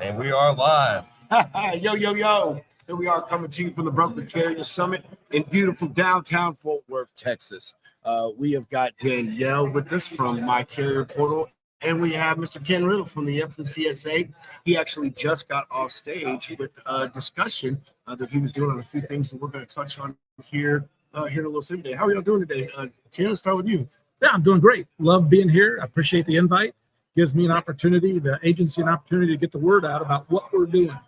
And we are live. Yo. Here we are coming to you from the Broker Carrier Summit in beautiful downtown Fort Worth, Texas. We have got Danielle with us from My Carrier Portal, and we have Mr. Ken Riddle from the FMCSA. He actually just got off stage with a discussion that he was doing on a few things that we're going to touch on here in a little bit today. How are y'all doing today? Ken, let's start with you. Yeah, I'm doing great. Love being here. I appreciate the invite. Gives me an opportunity, the agency an opportunity to get the word out about what we're doing.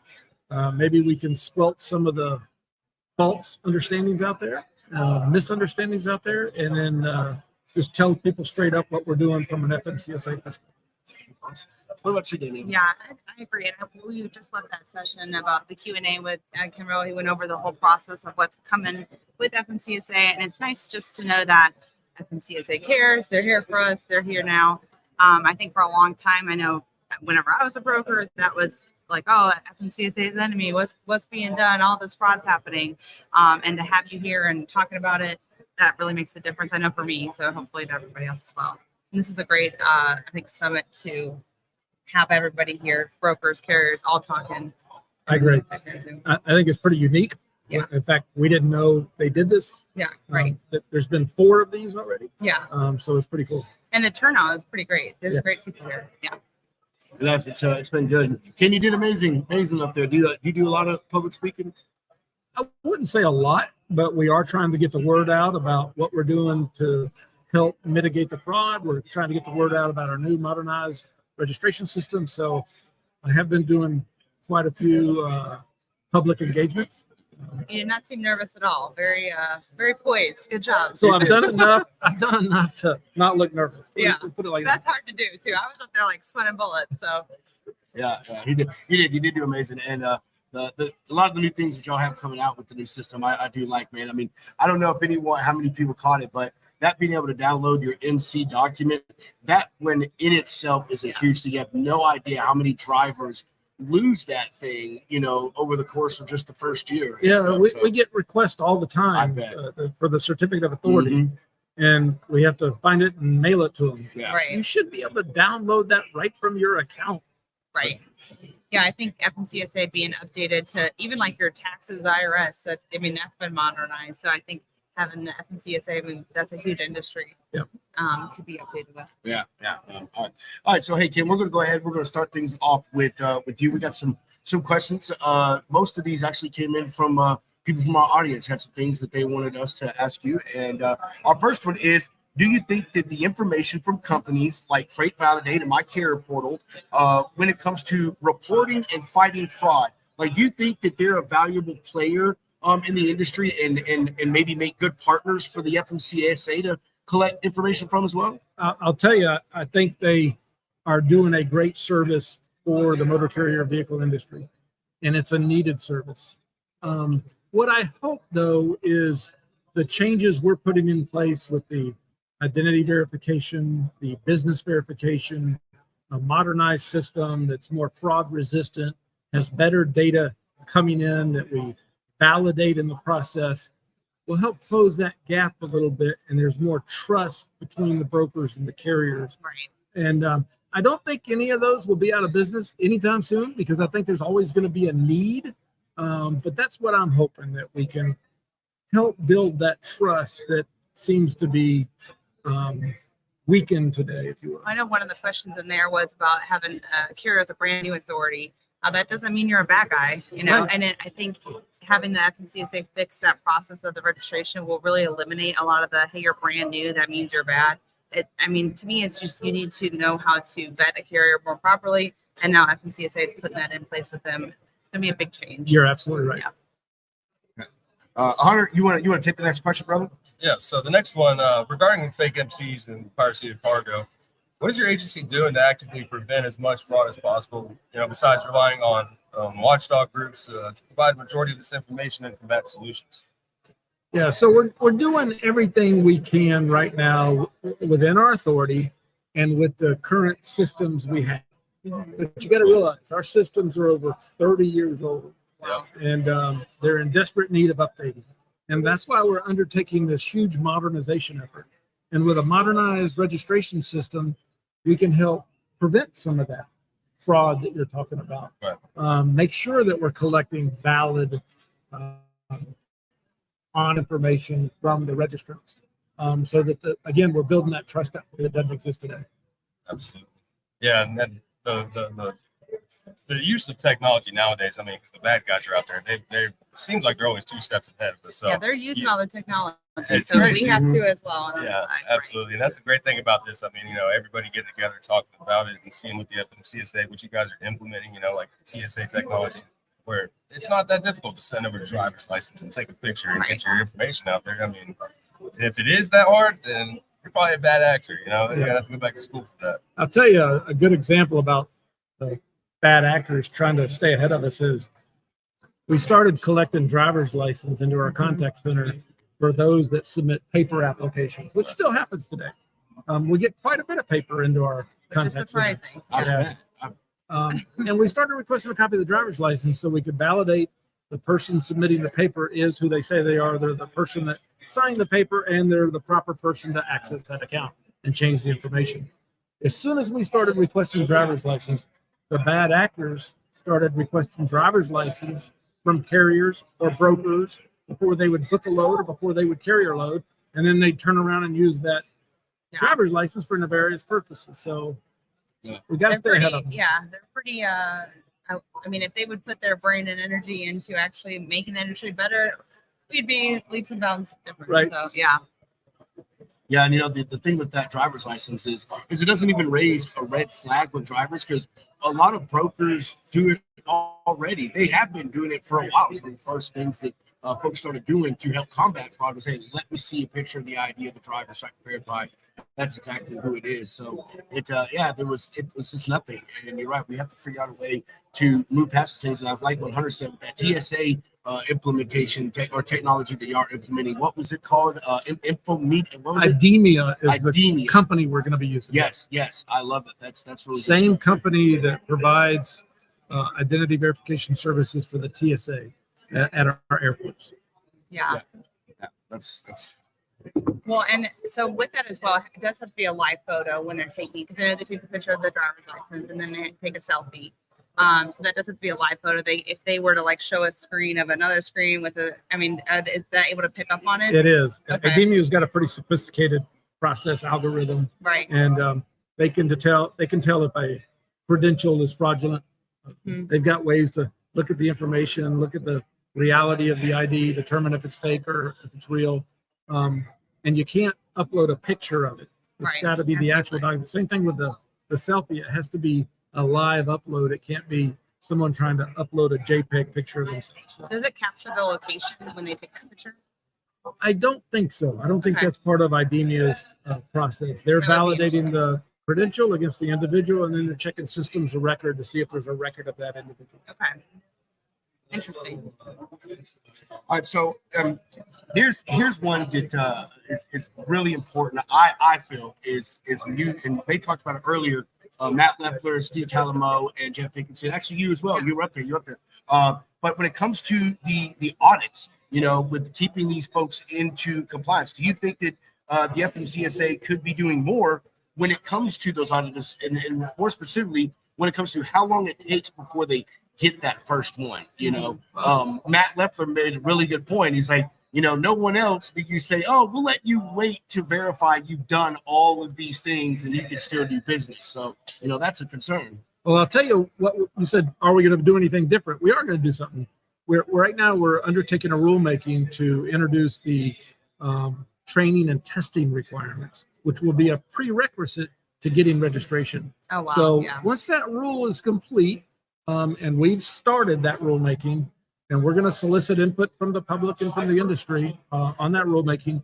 Maybe we can squelch some of the false understandings out there, misunderstandings out there, and then just tell people straight up what we're doing from an FMCSA perspective. What about you, Danielle? Yeah, I agree. We just left that session about the Q&A with Ken Riddle. He went over the whole process of what's coming with FMCSA, and it's nice just to know that FMCSA cares. They're here for us. They're here now. I think for a long time, I know whenever I was a broker, that was like, oh, FMCSA's enemy. What's being done? All this fraud's happening. And to have you here and talking about it, that really makes a difference. I know for me, so hopefully to everybody else as well. And this is a great, I think, summit to have everybody here, brokers, carriers, all talking. I agree. I think it's pretty unique. Yeah. In fact, we didn't know they did this. Yeah, right. There's been 4 of these already. Yeah. So it's pretty cool. And the turnout is pretty great. There's great people here. Yeah. Yes, it's been good. Ken, you did amazing up there. Do you do a lot of public speaking? I wouldn't say a lot, but we are trying to get the word out about what we're doing to help mitigate the fraud. We're trying to get the word out about our new modernized registration system. So I have been doing quite a few public engagements. You did not seem nervous at all. Very poised. Good job. So I've done enough to not look nervous. Yeah. Let's put it like That's that. hard to do too. I was up there like sweating bullets. So Yeah, you did do amazing. And a lot of the new things that y'all have coming out with the new system, I do like, man. I mean, I don't know how many people caught it, but that being able to download your MC document, that when in itself is a huge thing. You have no idea how many drivers lose that thing, over the course of just the first year. Yeah, we get requests all the time for the certificate of authority, and we have to find it and mail it to them. Yeah. right. You should be able to download that right from your account. Right. Yeah, I think FMCSA being updated to even like your taxes, IRS, that's been modernized. So I think having the FMCSA, that's a huge industry to be updated with. Yeah. All right. So, hey, Kim, we're going to go ahead. We're going to start things off with you. We got some questions. Most of these actually came in from people from our audience, had some things that they wanted us to ask you. And our first one is, do you think that the information from companies like Freight Validate and My Carrier Portal, when it comes to reporting and fighting fraud, do you think that they're a valuable player in the industry and maybe make good partners for the FMCSA to collect information from as well? I'll tell you, I think they are doing a great service for the motor carrier vehicle industry, and it's a needed service. What I hope, though, is the changes we're putting in place with the identity verification, the business verification, a modernized system that's more fraud resistant, has better data coming in that we validate in the process, will help close that gap a little bit, and there's more trust between the brokers and the carriers. Right. And I don't think any of those will be out of business anytime soon, because I think there's always going to be a need. But that's what I'm hoping, that we can help build that trust that seems to be weakened today, if you will. I know one of the questions in there was about having a carrier with a brand new authority. That doesn't mean you're a bad guy, Right. And I think having the FMCSA fix that process of the registration will really eliminate a lot of the, hey, you're brand new, that means you're bad. To me, it's just you need to know how to vet a carrier more properly. And now FMCSA is putting that in place with them. It's going to be a big change. You're absolutely right. Yeah. Hunter, you want to take the next question, brother? Yeah, so the next one, regarding fake MCs and piracy of cargo, what is your agency doing to actively prevent as much fraud as possible, besides relying on watchdog groups to provide the majority of this information and combat solutions? Yeah, so we're doing everything we can right now within our authority and with the current systems we have. But you got to realize our systems are over 30 years old, and they're in desperate need of updating. And that's why we're undertaking this huge modernization effort. And with a modernized registration system, we can help prevent some of that. fraud that you're talking about. Right. Make sure that we're collecting valid on information from the registrants, so that again, we're building that trust that doesn't exist today. Absolutely. Yeah, and then the use of technology nowadays. I mean, because the bad guys are out there, they seems like they're always 2 steps ahead of us. So yeah, they're using all the technology, It's so crazy. we have to as well. On our yeah, side, absolutely. And that's the great thing about this. I mean, everybody getting together, talking about it, and seeing what the FMCSA, what you guys are implementing, like TSA technology, where it's not that difficult to send over a driver's license and take a picture and get your information out there. I mean, if it is that hard, then you're probably a bad actor. You gotta have to go back to school for that. I'll tell you a good example about the bad actors trying to stay ahead of us is we started collecting driver's license into our contact center for those that submit paper applications, which still happens today. We get quite a bit of paper into our which is contact center. surprising. I Yeah. bet. And we started requesting a copy of the driver's license so we could validate the person submitting the paper is who they say they are. They're the person that signed the paper, and they're the proper person to access that account and change the information. As soon as we started requesting driver's license, the bad actors started requesting driver's license from carriers or brokers before they would book a load or before they would carry a load, and then they'd turn around and use that Yeah. driver's license for nefarious purposes. So Yeah. we got to They're stay ahead of them. Yeah, they're pretty. I mean, if they would put their brain and energy into actually making the industry better, we'd be leaps and bounds different. Right. So yeah. Yeah, and the thing with that driver's license is it doesn't even raise a red flag with drivers, because a lot of brokers do it already. They have been doing it for a while. It's one of the first things that folks started doing to help combat fraud was, hey, let me see a picture of the ID of the driver so I can verify that's exactly who it is. So it was just nothing. And you're right, we have to figure out a way to move past these things. And I like what Hunter said with that TSA implementation or technology that you are implementing. What was it called? Infomeet. What was it? IDEMIA is the IDEMIA. company we're going to be using. Yes, I love it. That's really good Same stuff. company that provides identity verification services for the TSA at our airports. Yeah. Yeah, that's Well, and so with that as well, it does have to be a live photo when they're taking, because they take the picture of the driver's license and then they take a selfie. So that does have to be a live photo. If they were to show a screen of another screen with is that able to pick up on it? It is. Okay. IDEMIA's got a pretty sophisticated process algorithm, Right. and they can tell if a credential is fraudulent. Mhm. They've got ways to look at the information, look at the reality of the ID, determine if it's fake or if it's real. And you can't upload a picture of it. It's Right. got to be the actual Absolutely. document. Same thing with the selfie. It has to be a live upload. It can't be someone trying to upload a JPEG picture of themselves. So Does it capture the location when they take that picture? I don't think so. I don't think Okay. that's part of IDEMIA's process. They're That would be validating the credential against the individual, and then they're checking systems of record to see if there's a record of that individual. Okay. Interesting. all right. So here's one that is really important. I feel is new, and they talked about it earlier. Matt Leffler, Steve Talamo, and Jeff Dickinson. Actually, you as well. You were up there. You're up there. But when it comes to the audits, with keeping these folks into compliance, do you think that the FMCSA could be doing more when it comes to those audits, and more specifically, when it comes to how long it takes before they hit that first one? Matt Leffler made a really good point. He's like, no one else that you say, oh, we'll let you wait to verify you've done all of these things and you can still do business. So, that's a concern. Well, I'll tell you what you said. Are we going to do anything different? We are going to do something. Right now we're undertaking a rulemaking to introduce the training and testing requirements, which will be a prerequisite to getting registration. Oh wow. So Yeah. once that rule is complete, and we've started that rulemaking, and we're going to solicit input from the public and from the industry on that rulemaking,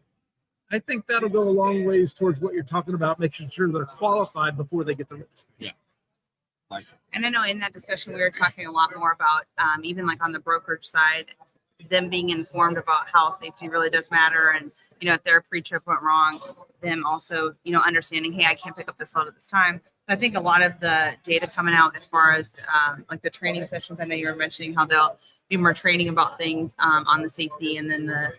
I think that'll go a long ways towards what you're talking about, making sure they're qualified before they get the registration. And I know in that discussion, we were talking a lot more about even on the brokerage side, them being informed about how safety really does matter. And, if their pre-trip went wrong, them also, understanding, hey, I can't pick up this load at this time. So I think a lot of the data coming out as far as the training sessions, I know you were mentioning how they'll be more training about things on the safety and then the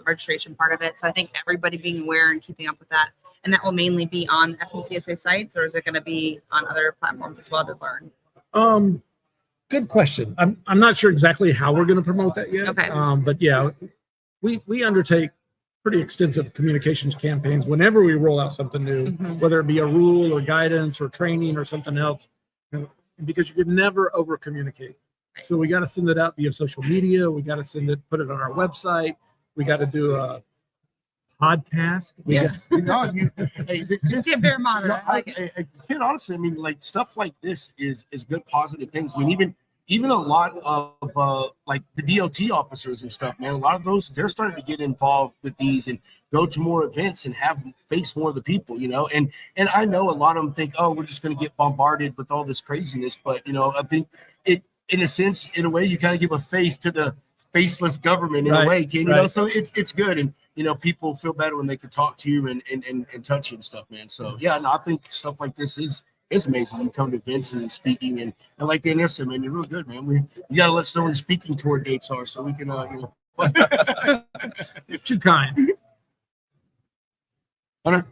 registration part of it. So I think everybody being aware and keeping up with that. And that will mainly be on FMCSA sites, or is it going to be on other platforms as well to learn? Good question. I'm not sure exactly how we're going to promote that yet. Okay. But yeah, we undertake pretty extensive communications campaigns whenever we roll out something new, whether it be a rule or guidance or training or something else, because you could never over communicate. So we got to send it out via social media. We got to put it on our website. We got to do a podcast. Yes. It's a bear monitor. I like it. Kid, honestly, I mean, like stuff like this is good positive things. I mean, even a lot of like the DOT officers and stuff, man, a lot of those, they're starting to get involved with these and go to more events and face more of the people, and I know a lot of them think, oh, we're just going to get bombarded with all this craziness, but I think it, in a sense, in a way, you kind of give a face to the faceless government in a way, Ken, so it's good. And people feel better when they can talk to you and touch you and stuff, man. So yeah, no, I think stuff like this is amazing. You come to events and speaking, and like Daniel said, man, you're real good, man. You gotta let us know when the speaking tour dates are so we can You're too kind. Hunter?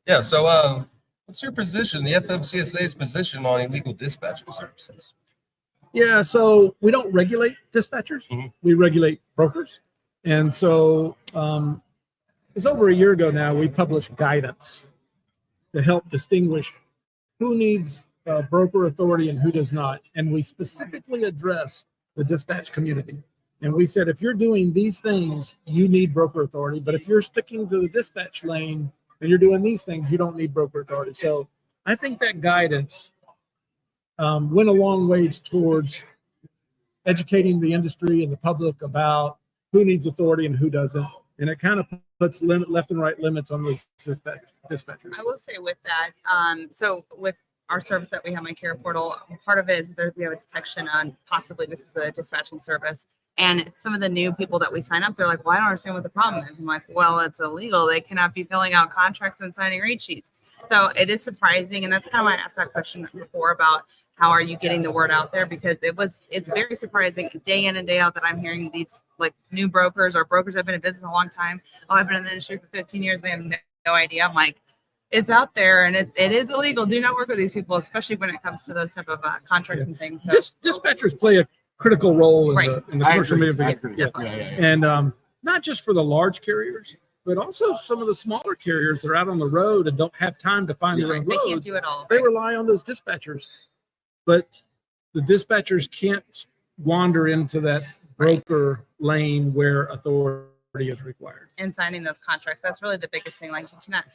Yeah. So, what's your position, the FMCSA's position on illegal dispatching services? Yeah, so we don't regulate dispatchers. We regulate brokers. And so it's over a year ago now, we published guidance to help distinguish who needs broker authority and who does not. And we specifically address the dispatch community. And we said, if you're doing these things, you need broker authority. But if you're sticking to the dispatch lane and you're doing these things, you don't need broker authority. So I think that guidance went a long ways towards educating the industry and the public about who needs authority and who doesn't. And it kind of puts left and right limits on those dispatchers. I will say with that, so with our service that we have, my care portal, part of it is we have a detection on possibly this is a dispatching service. And some of the new people that we sign up, they're like, well, I don't understand what the problem is. I'm like, well, it's illegal. They cannot be filling out contracts and signing rate sheets. So it is surprising. And that's kind of why I asked that question before about how are you getting the word out there? Because it's very surprising day in and day out that I'm hearing these like new brokers or brokers that have been in business a long time. Oh, I've been in the industry for 15 years. They have no idea. I'm like, it's out there and it is illegal. Do not work with these people, especially when it comes to those type of contracts and things. So Dispatchers play a critical role in Right. the commercial media. Yes, And not just for the large carriers, but also some of the smaller carriers that are out on the road and don't have time to find their own they can't roads. do it all. They rely on those dispatchers, but the dispatchers can't wander into that broker lane where authority is required. And signing those contracts, that's really the biggest thing. Like you cannot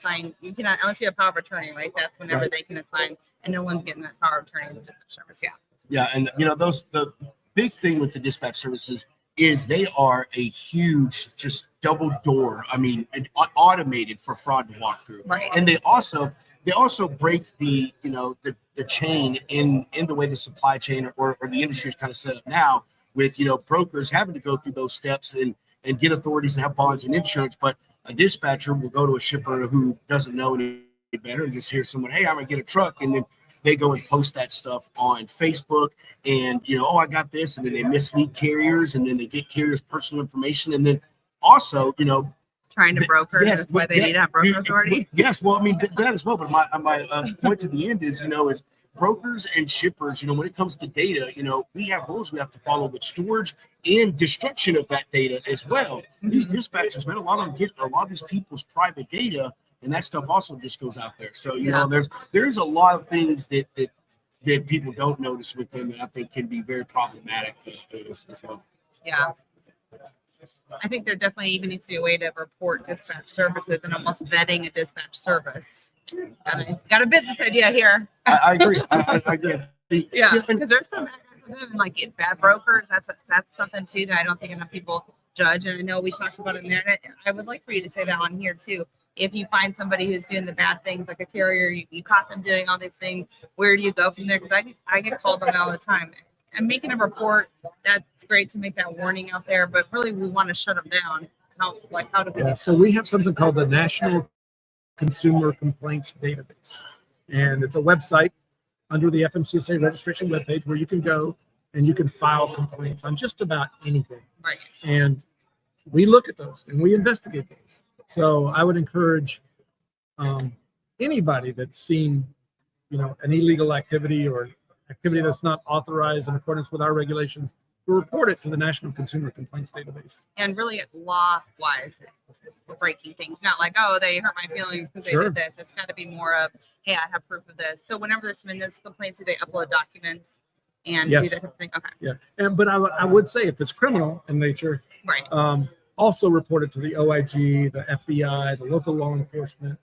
unless you have power of attorney, right? That's whenever they can assign, and no one's getting that power of attorney in the dispatch service. Yeah, and the big thing with the dispatch services is they are a huge, just double door. I mean, automated for fraud to walk through. Right. And they also break the chain in the way the supply chain or the industry is kind of set up now with brokers having to go through those steps and get authorities and have bonds and insurance. But a dispatcher will go to a shipper who doesn't know any better and just hear someone, hey, I'm gonna get a truck, and then they go and post that stuff on Facebook and, oh, I got this. And then they mislead carriers and then they get carriers' personal information. And then also, Trying to broker. That's why they need to have broker authority. Yes. Well, I mean, that as well. But my point to the end is, is brokers and shippers, when it comes to data, we have rules we have to follow with storage and destruction of that data as well. These dispatchers, man, a lot of them get a lot of these people's private data, and that stuff also just goes out there. So, there's a lot of things that people don't notice with them that I think can be very problematic as well. Yeah. I think there definitely even needs to be a way to report dispatch services and almost vetting a dispatch service. Got a business idea here. I agree. I agree. Yeah, because there's some like bad brokers. That's something too that I don't think enough people judge. And I know we talked about it in there. And I would like for you to say that on here too. If you find somebody who's doing the bad things, like a carrier, you caught them doing all these things, where do you go from there? Because I get calls on that all the time. I'm making a report. That's great to make that warning out there, but really we want to shut them down. How do we? So we have something called the National Consumer Complaints Database, and it's a website under the FMCSA registration webpage where you can go and you can file complaints on just about anything. Right. And we look at those and we investigate those. So I would encourage anybody that's seen, an illegal activity or activity that's not authorized in accordance with our regulations, we report it to the National Consumer Complaints Database. And really, law wise, we're breaking things. Not like, oh, they hurt my feelings because Sure. they did this. It's got to be more of, hey, I have proof of this. So whenever there's submitting those complaints, do they upload documents and Yes. do that type of thing? Okay. Yeah, but I would say if it's criminal in nature, Right. also report it to the OIG, the FBI, the local law enforcement,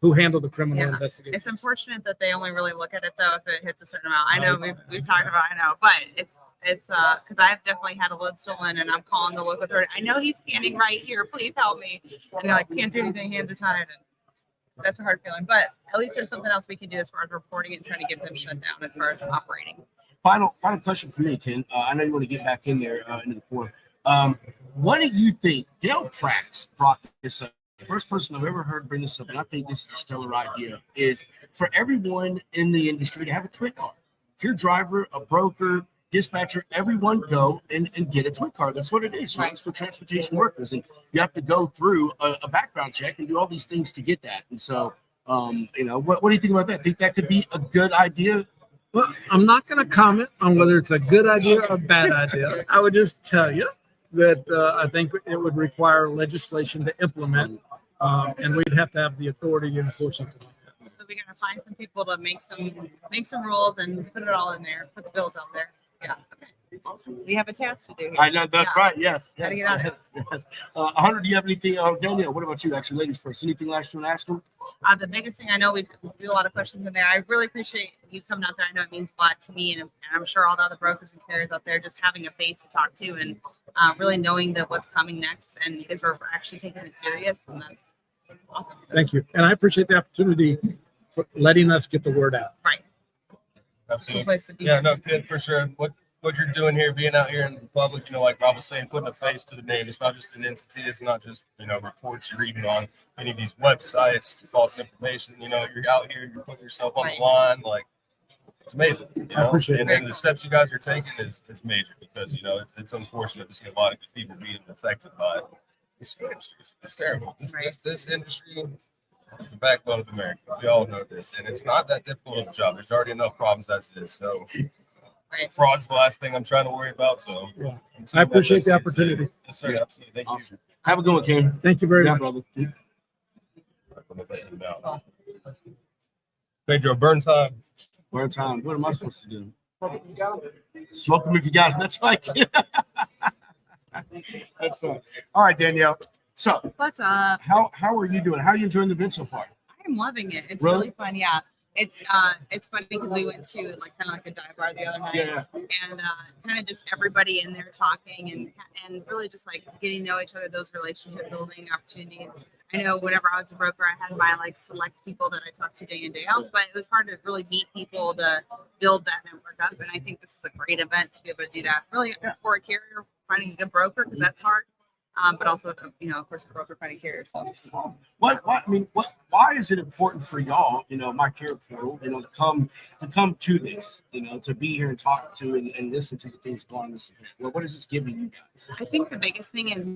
who handle the criminal Yeah. investigations. It's unfortunate that they only really look at it though if it hits a certain amount. I know we've talked about, I know, but it's because I've definitely had a load stolen and I'm calling the local authority. I know he's standing right here. Please help me. And they're like, can't do anything. Hands are tied. And that's a hard feeling. But at least there's something else we can do as far as reporting it and trying to get them shut down as far as operating. Final question for me, Ken. I know you want to get back in there into the forum. What do you think? Dale Prax brought this up. The first person I've ever heard bring this up, and I think this is a stellar idea, is for everyone in the industry to have a twit card. If you're a driver, a broker, dispatcher, everyone go and get a twit card. That's what it is. Right? It's for transportation workers. And you have to go through a background check and do all these things to get that. And so, what do you think about that? Think that could be a good idea? Well, I'm not going to comment on whether it's a good idea or a bad idea. I would just tell you that I think it would require legislation to implement, and we'd have to have the authority to enforce something like that. So we're gonna find some people to make some rules and put it all in there, put the bills out there. Yeah. Okay. We have a task to do here. I know that's Yeah. right. Yes. Gotta get on it. Yes. Hunter, do you have anything? Danielle, what about you? Actually, ladies first. Anything last you want to ask them? The biggest thing I know, we do a lot of questions in there. I really appreciate you coming out there. I know it means a lot to me, and I'm sure all the other brokers and carriers out there, just having a face to talk to and really knowing that what's coming next, and because we're actually taking it serious, and that's awesome. Thank you. And I appreciate the opportunity for letting us get the word out. Right. It's a Absolutely. cool place to be. Yeah, no, good for sure. What you're doing here, being out here in the public, like Rob was saying, putting a face to the name. It's not just an entity. It's not just, reports you're reading on any of these websites, false information. You're out here, you're putting yourself on the line. Like, it's amazing. I appreciate and the steps you guys are taking is major because, it's unfortunate to see a lot of good people being affected by it. It's terrible. This industry is the backbone of America. We all know this. And it's not that difficult of a job. There's already enough problems as it is. So, Right. fraud's the last thing I'm trying to worry about. So Yeah. I appreciate the opportunity. Yes, sir. Absolutely. Thank Awesome. Have a good one, Ken. Thank you very Yeah, much. brother. you. Pedro, burn time. Burn time. What am I supposed to do? Smoke them if you got them. That's right. That's all right, Danielle. So, What's up? how are you doing? How are you enjoying the event so far? I'm loving it. It's Really? really fun. Yeah. It's funny because we went to kind of like a dive bar the other night, Yeah. and kind of just everybody in there talking and really just like getting to know each other, those relationship building opportunities. I know whenever I was a broker, I had my like select people that I talked to day in, day out, but it was hard to really meet people to build that network up. And I think this is a great event to be able to do that. Really, for a carrier, finding a good broker, because that's hard. But also, of course, a broker finding carrier. So Why is it important for y'all, my care portal, to come to this, to be here and talk to and listen to the things going on in this event? Well, what is this giving you guys? I think the biggest thing is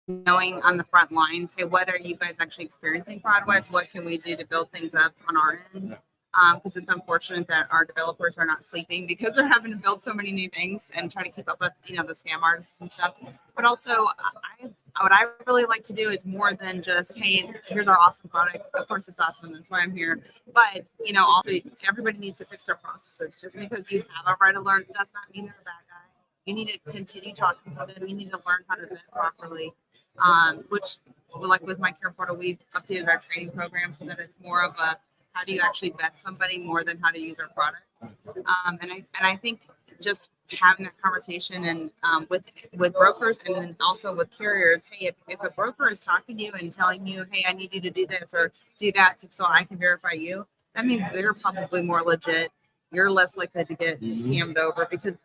knowing on the front lines, hey, what are you guys actually experiencing fraud-wise? What can we do to build things up on our end? Because it's unfortunate that our developers are not sleeping because they're having to build so many new things and try to keep up with, the scam artists and stuff. But also, what I really like to do is more than just, hey, here's our awesome product. Of course, it's awesome. That's why I'm here. But, also everybody needs to fix their processes. Just because you have a right alert does not mean they're a bad guy. You need to continue talking to them. You need to learn how to vet properly. Which, like with my care portal, we've updated our training program so that it's more of a how do you actually vet somebody more than how to use our product. And I think just having that conversation and with brokers and then also with carriers, hey, if a broker is talking to you and telling you, hey, I need you to do this or do that so I can verify you, that means they're probably more legit. You're less likely to get scammed over because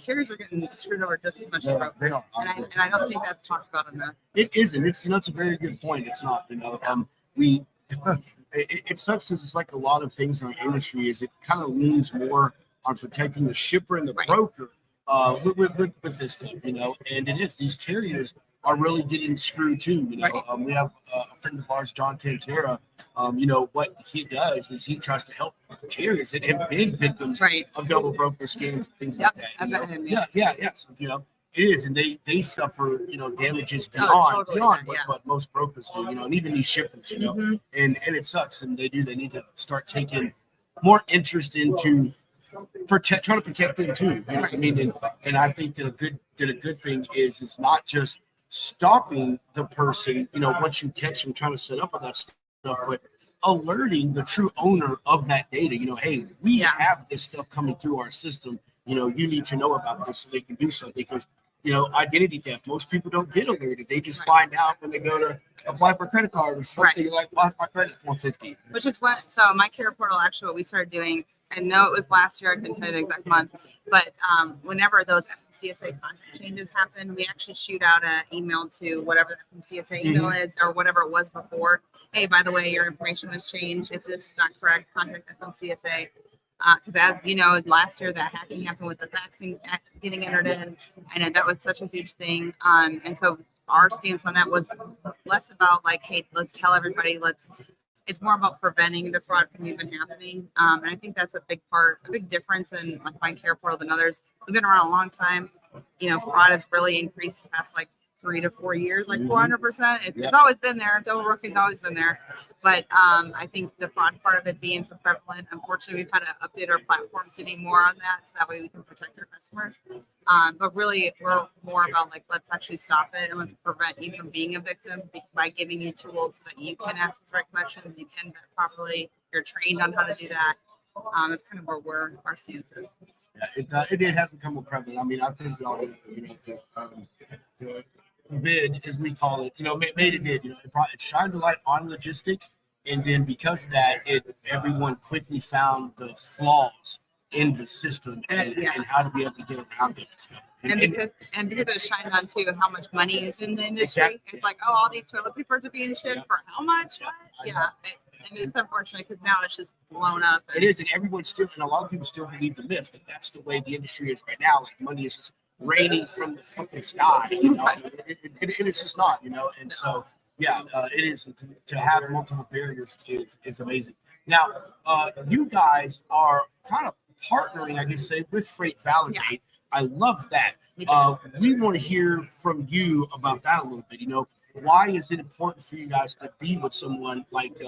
carriers are getting screwed over just as much as brokers. They are. And I don't think that's talked about enough. It isn't. It's it's a very good point. It's not. It sucks because it's like a lot of things in our industry is it kind of leans more on protecting the shipper and the Right. broker with this stuff, and it is these carriers are really getting screwed too. You know, Right. We have a friend of ours, John Cantera. What he does is he tries to help carriers that have been victims Right. of double broker scams and things Yep, like that. I've you met know? him, Yeah. So, it is, and they suffer, damages Oh, totally, beyond yeah. what most brokers do, and even these shippers, Mhm. and it sucks, and they need to start taking more interest into trying to protect them too. You know what I mean? And I think that a good thing is it's not just stopping the person, once you catch them trying to set up all that stuff, but alerting the true owner of that data. Hey, we Yeah. have this stuff coming through our system. You need to know about this so they can do something because identity theft. Most people don't get alerted. They just find out when they go to apply for a credit card or something. Like, why's my credit 450? Which is what, so my care portal, actually, what we started doing, I know it was last year, I couldn't tell you the exact month, but whenever those FMCSA contract changes happen, we actually shoot out an email to whatever the FMCSA email is or whatever it was before. Hey, by the way, your information was changed. If this is not correct, contact FMCSA. Because as you know, last year that hacking happened with the vaccine getting entered in. I know that was such a huge thing. And so our stance on that was less about like, hey, let's tell everybody, it's more about preventing the fraud from even happening. And I think that's a big difference in like my care portal than others. We've been around a long time. Fraud has really increased the past like 3 to 4 years, like 400%. It's always been there. Double rooking's always been there. But I think the fraud part of it being so prevalent, unfortunately, we've had to update our platform to be more on that so that way we can protect our customers. But really, we're more about like, let's actually stop it and let's prevent you from being a victim by giving you tools so that you can ask the right questions, you can vet properly, you're trained on how to do that. That's kind of where our stance is. Yeah, it has become more prevalent. I mean, I think y'all, the bid, as we call it, made it did. It shined a light on logistics, and then because of that, everyone quickly found the flaws in the system and how to be able to get around it and stuff. And because it shined on too how much money is in the industry, Exactly. It's like, oh, all these toilet papers are being shipped for how much? Yeah. And it's unfortunate because now it's just blown up. It is, and everyone still, and a lot of people still believe the myth that that's the way the industry is right now. Like money is just raining from the fucking sky. It is just not, And so, it is to have multiple barriers is amazing. Now, you guys are kind of partnering, I guess, say, with Freight Validate. Yeah. I love that. We want to hear from you about that a little bit. Why is it important for you guys to be with someone like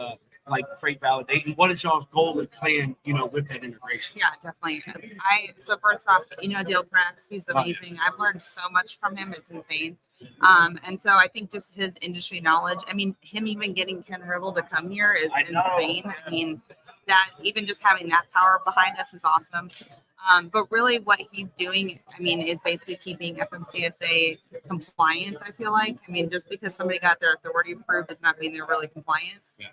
Freight Validate, and what is y'all's goal and plan, with that integration? Yeah, definitely. So first off, Dale Prax, he's amazing. I've learned so much from him. It's insane. And so I think just his industry knowledge, I mean, him even getting Ken Riddle to come here is insane. I mean, that even just having that power behind us is awesome. But really what he's doing, I mean, is basically keeping FMCSA compliant, I feel like. I mean, just because somebody got their authority approved does not mean they're really compliant. Yeah.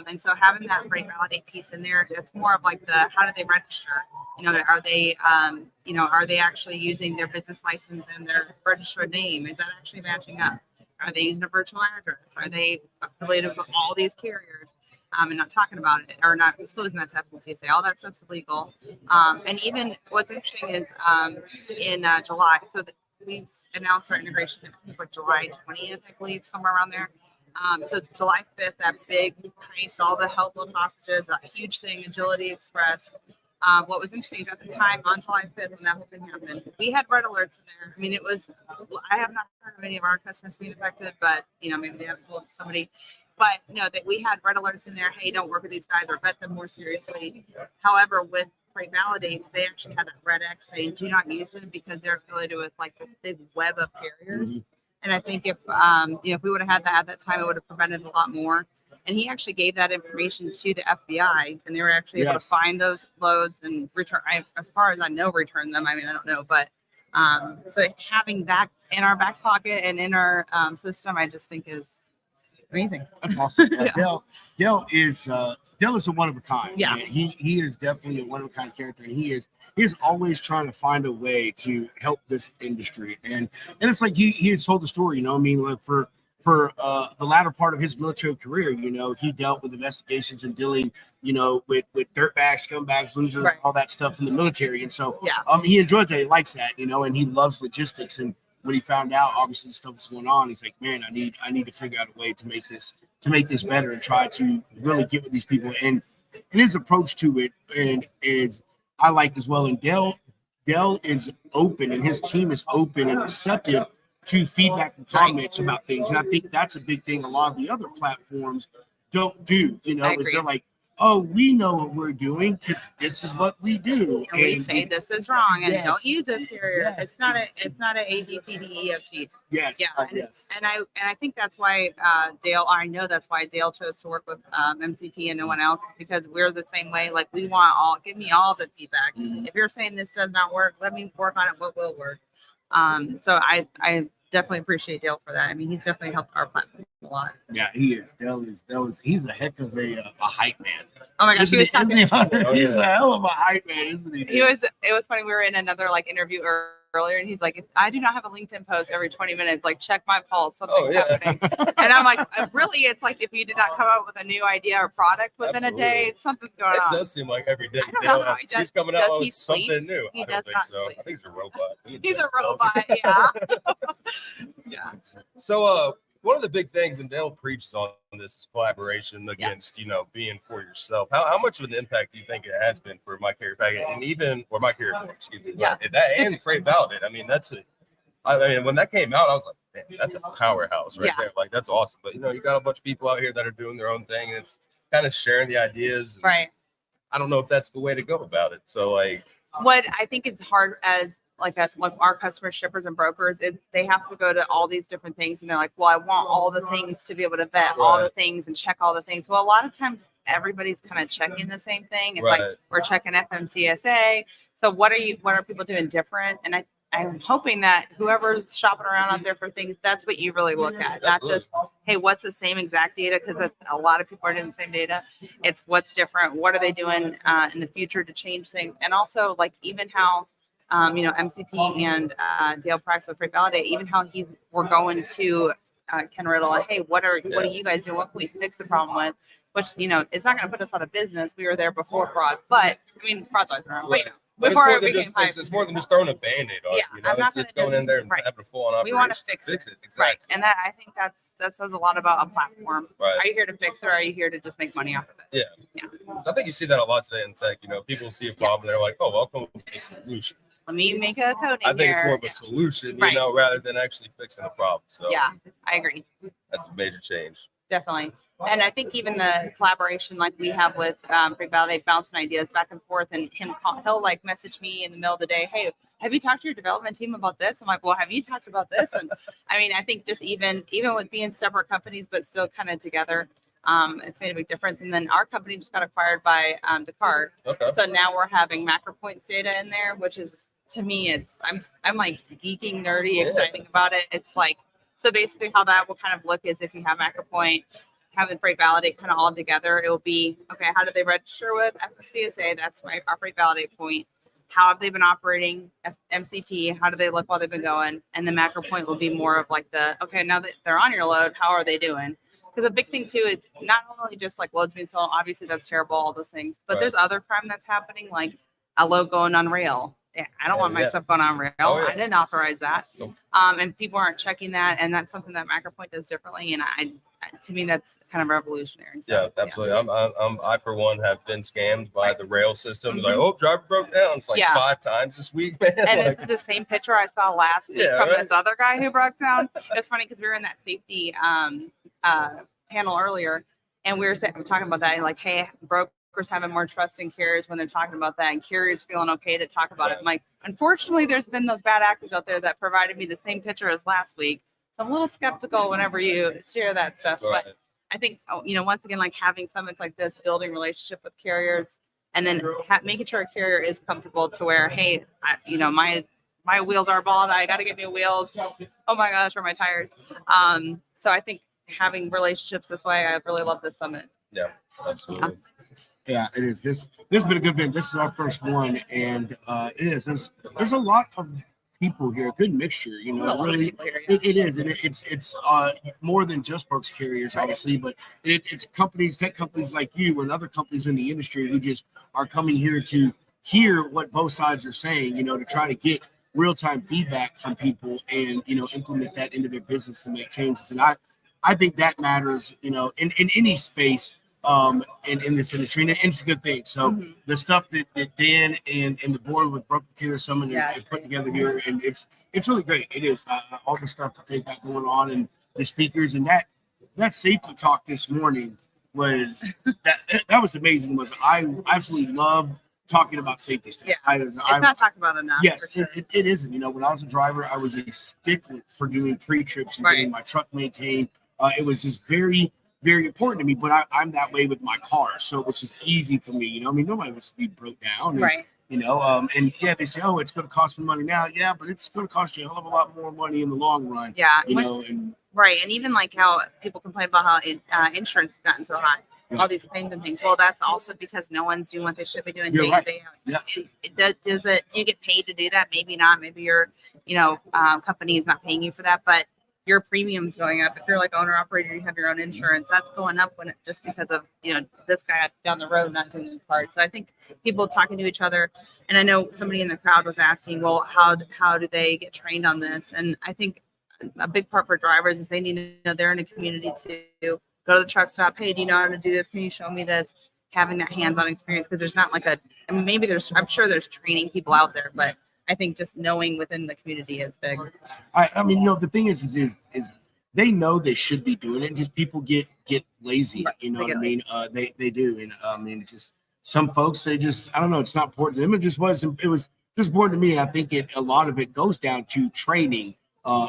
And so having that Freight Validate piece in there, it's more of like how do they register? Are they actually using their business license and their registered name? Is that actually matching up? Are they using a virtual address? Are they affiliated with all these carriers? And not talking about it or not disclosing that to FMCSA. All that stuff's illegal. And even what's interesting is in July, so we announced our integration, it was like July 20th, I believe, somewhere around there. So July 5th, that big heist, all the held hostages, that huge thing, Agility Express. What was interesting is at the time on July 5th, when that whole thing happened, we had red alerts in there. I mean, I have not heard of any of our customers being affected, but maybe they have told somebody. But that we had red alerts in there. Hey, don't work with these guys or vet them more seriously. However, with Freight Validates, they actually had that red X saying do not use them because they're affiliated with like this big web of carriers. And I think if we would have had that at that time, it would have prevented a lot more. And he actually gave that information to the FBI, and they were actually able to find those loads and return. As far as I know, return them. I mean, I don't know, but so having that in our back pocket and in our system, I just think is amazing. That's awesome. Dale is a one of a kind. Yeah, man. He is definitely a one of a kind character, and he is always trying to find a way to help this industry. And it's like he has told the story. I mean, like for the latter part of his military career, he dealt with investigations and dealing, with dirtbags, scumbags, losers, all that stuff in the military. And so he enjoys that. He likes that, and he loves logistics. And when he found out obviously stuff was going on, he's like, man, I need to figure out a way to make this better and try to really get with these people. And his approach to it and is I like as well. And Dale is open and his team is open and receptive to feedback and comments about things. And I think that's a big thing a lot of the other platforms don't do, is they're like, oh, we know what we're doing because this is what we do. And we say this is wrong and don't use this carrier. Yes. It's not a A, B, C, D, E, F, G. Yes. Yeah. And I think that's why that's why Dale chose to work with MCP and no one else, because we're the same way. Like we want give me all the feedback. Mhm. If you're saying this does not work, let me work on it. What will work? So I definitely appreciate Dale for that. I mean, he's definitely helped our platform a lot. Yeah, he is. Dale is. He's a heck of a hype man. Oh my gosh, he was talking. He's a hell of a hype man, isn't he? It was funny. We were in another interview earlier, and he's like, if I do not have a LinkedIn post every 20 minutes, check my pulse, something's happening. And I'm like, really? It's like if you did not come up with a new idea or product within a day, something's going on. It does seem like every day I don't know how he's coming out with sleep? something new. He I don't does think not so. sleep. I think he's a robot. He's a robot, yeah. Yeah. So one of the big things, and Dale preaches on this, is collaboration against, being for yourself. How much of an impact do you think it has been for My Carrier Packet or My Carrier Point, excuse me. Yeah. That and Freight Validate. I mean, when that came out, I was like, man, that's a powerhouse right there. Like, that's awesome. But, you got a bunch of people out here that are doing their own thing, and it's kind of sharing the ideas. Right. I don't know if that's the way to go about it. So, what I think is hard as our customers, shippers, and brokers is they have to go to all these different things, and they're like, well, I want all the things to be able to vet all the things and check all the things. Well, a lot of times everybody's kind of checking the same thing. It's like we're checking FMCSA. So what are people doing different? And I'm hoping that whoever's shopping around out there for things, that's what you really look at. Not just, hey, what's the same exact data? Because a lot of people are doing the same data. It's what's different. What are they doing in the future to change things? And also, even how, MCP and Dale Prax with Freight Validate, even how we're going to Ken Riddle. Hey, what are you guys doing? What can we fix the problem with? Which, it's not going to put us out of business. We were there before fraud, but fraud's always around. Right. Before it became hype. It's more than just throwing a Band-Aid on it. It's going in there and having a full-on operation. We want to fix it. Exactly. Right. And I think that says a lot about a platform. Right. Are you here to fix it, or are you here to just make money off of it? Yeah. So I think you see that a lot today in tech. People see a problem, they're like, oh, well, I'll come up with a solution. Let me make a coding I think here. it's more of a solution, rather than actually fixing a problem. So yeah, I agree. That's a major change. Definitely. And I think even the collaboration we have with Freight Validate, bouncing ideas back and forth, and he'll message me in the middle of the day, hey, have you talked to your development team about this? I'm like, well, have you talked about this? And I think just even with being separate companies, but still kind of together, it's made a big difference. And then our company just got acquired by Descartes. Okay. So now we're having macro points data in there, which is, to me, I'm geeking, nerdy, exciting about it. It's so basically how that will kind of look is if you have macro point, having Freight Validate kind of all together, it will be, okay, how do they register with FMCSA? That's our Freight Validate point. How have they been operating MCP? How do they look while they've been going? And the macro point will be more of okay, now that they're on your load, how are they doing? Because a big thing too is not only just loads being stolen, obviously that's terrible, all those things, but there's other crime that's happening, like a load going on rail. Yeah, I don't want my stuff going on rail. I didn't authorize that. And people aren't checking that. And that's something that MacroPoint does differently. And to me, that's kind of revolutionary. So, yeah, absolutely. I for one have been scammed by the rail system. Like, oh, driver broke down. It's 5 times this week, man. And it's the same picture I saw last week from this other guy who broke down. It's funny because we were in that safety panel earlier, and we were talking about that. Hey, brokers having more trust in carriers when they're talking about that, and carriers feeling okay to talk about it. I'm like, unfortunately, there's been those bad actors out there that provided me the same picture as last week. So I'm a little skeptical whenever you share that stuff. But I think, once again, having summits like this, building relationship with carriers, and then making sure a carrier is comfortable to where, hey, my wheels are bald. I got to get new wheels. Oh my gosh, for my tires. So I think having relationships, that's why I really love this summit. Yeah, absolutely. Yeah, it is. This has been a good event. This is our first one, and it is. There's a lot of people here, a good mixture. Really, it is, and it's more than just Brooks carriers, obviously, but it's companies, tech companies like you, and other companies in the industry who just are coming here to hear what both sides are saying. To try to get real-time feedback from people and, implement that into their business and make changes. And I think that matters, in any space in this industry, and it's a good thing. So the stuff that Dan and the board with Broken Together Summit and put together here, and it's really great. It is all the stuff that they've got going on, and the speakers, and that safety talk this morning was that was amazing. I absolutely love talking about safety stuff. Yeah, it's not talked about enough. Yes, for sure. it isn't. When I was a driver, I was a stickler for doing pre-trips and getting my truck maintained. It was just very, very important to me. But I'm that way with my car, so it was just easy for me. Nobody wants to be broke down. And, and yeah, they say, oh, it's going to cost me money now. Yeah, but it's going to cost you a hell of a lot more money in the long run. Yeah. And right. And even like how people complain about how insurance has gotten so high, all these claims and things. Well, that's also because no one's doing what they should be doing day in, day out. Yeah. Do you get paid to do that? Maybe not. Maybe your, company is not paying you for that, but your premium's going up. If you're like owner operator, you have your own insurance, that's going up just because of, this guy down the road not doing his part. So I think people talking to each other, and I know somebody in the crowd was asking, well, how do they get trained on this? And I think a big part for drivers is they need to know they're in a community to go to the truck stop. Hey, do you know how to do this? Can you show me this? Having that hands-on experience, because there's not like I'm sure there's training people out there, but I think just knowing within the community is big. I mean, the thing is they know they should be doing it, and just people get lazy. Right. You know what I mean? They do, and I mean, just some folks, I don't know, it's not important to them. It just wasn't. It was just important to me, and I think a lot of it goes down to training.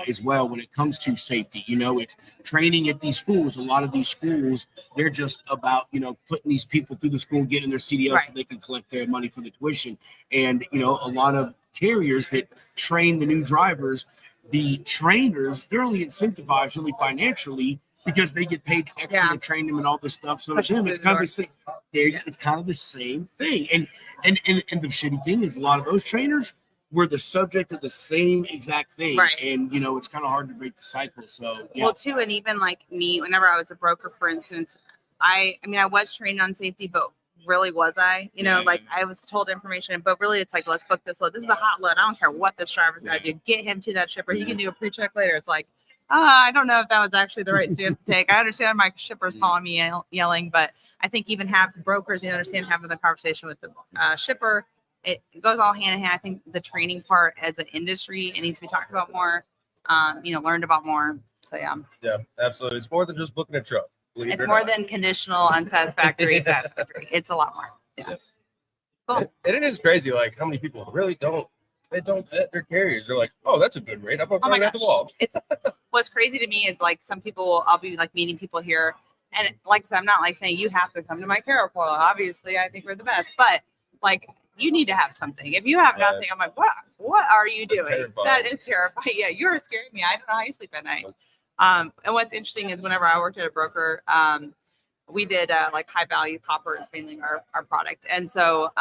As well, when it comes to safety, it's training at these schools. A lot of these schools, they're just about, putting these people through the school, getting their CDL so they can collect their money for the tuition. And, a lot of carriers that train the new drivers, the trainers, they're only incentivized really financially because they get paid extra to train them and all this stuff. So to them, it's kind of the same. It's kind of the same thing. And the shitty thing is a lot of those trainers were the subject of the same exact thing. Right. And, it's kind of hard to break the cycle. So, yeah. Well, too, and even like me, whenever I was a broker, for instance, I was trained on safety, but really was I? I was told information, but really it's like, let's book this load. This is a hot load. I don't care what this driver's got to do. Get him to that shipper. He can do a pre-check later. It's like, I don't know if that was actually the right stance to take. I understand my shipper's calling me yelling, but I think even brokers, understand having the conversation with the shipper. It goes all hand in hand. I think the training part as an industry, it needs to be talked about more, learned about more. So, yeah. Yeah, absolutely. It's more than just booking a truck. It's more than conditional, unsatisfactory, satisfactory. It's a lot more. Yeah. Cool. And it is crazy, like, how many people really don't vet their carriers. They're like, oh, that's a good rate. I'm going to throw it at the wall. It's what's crazy to me is like some people, I'll be like meeting people here. And like I said, I'm not like saying you have to come to my carrier portal. Obviously, I think we're the best. But like, you need to have something. If you have nothing, I'm like, what are you doing? Terrifying. That is terrifying. Yeah, you're scaring me. I don't know how you sleep at night. And what's interesting is whenever I worked at a broker, we did like high value copper is mainly our product. And so,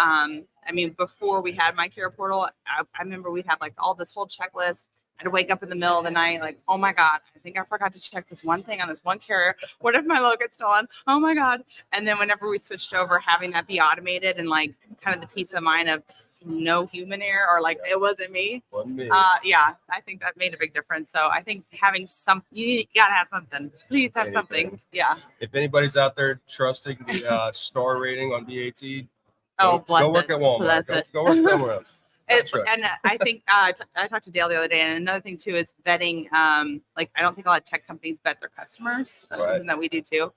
before we had my care portal, I remember we'd have like all this whole checklist. I'd wake up in the middle of the night, like, oh my God, I think I forgot to check this one thing on this one carrier. What if my load gets stolen? Oh my God. And then whenever we switched over, having that be automated and like kind of the peace of mind of no human error or like it wasn't me. I think that made a big difference. So I think having you gotta have something. Please have something. Yeah. If anybody's out there trusting the star rating on BAT, go work at Walmart. Go work somewhere else. And I think I talked to Dale the other day, and another thing too is vetting. I don't think a lot of tech companies vet their customers. That's something that we do too.